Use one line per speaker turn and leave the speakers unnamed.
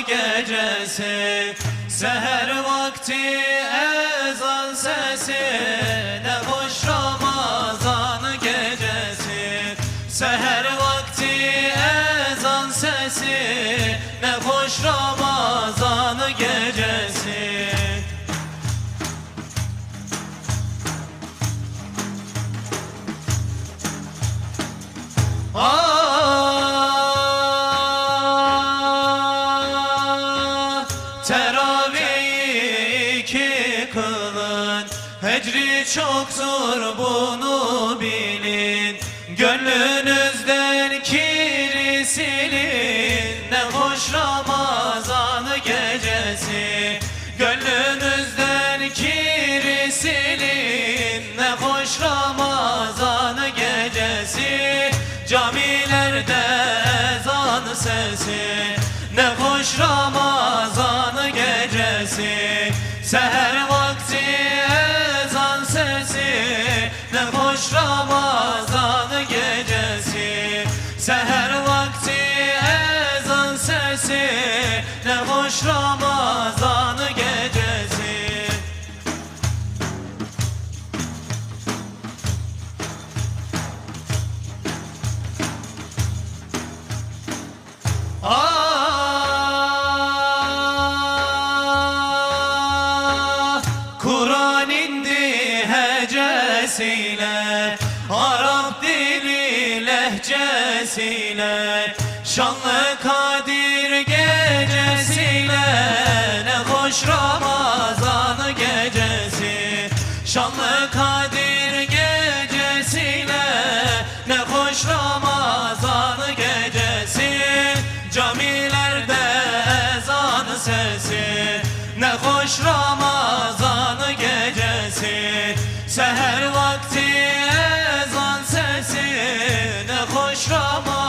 gecesi, seher vakti ezan sesi, ne hoş Ramazan gecesi. Seher vakti ezan sesi, ne hoş Ramazan gecesi. Teravih iki kılın, hecri çok zor bunu bilin. Gönlünüzden kiri silin, ne hoş Ramazan gecesi. Gönlünüzden kiri silin, ne hoş Ramazan gecesi. Camilerde ezan sesi, ne hoş Ramazan gecesi. Seher vakti ezan sesi, ne hoş Ramazan gecesi. Seher vakti ezan sesi, ne hoş Ramazan gecesi. Kur'an indi hecesiyle, Arap dili lehcesiyle, şanlı Kadir gecesiyle, ne hoş Ramazan gecesi. Şanlı Kadir gecesiyle, ne hoş Ramazan gecesi. Camilerde ezan sesi, ne hoş Ramazan gecesi. Seher vakti ezan sesi, ne hoş Ramazan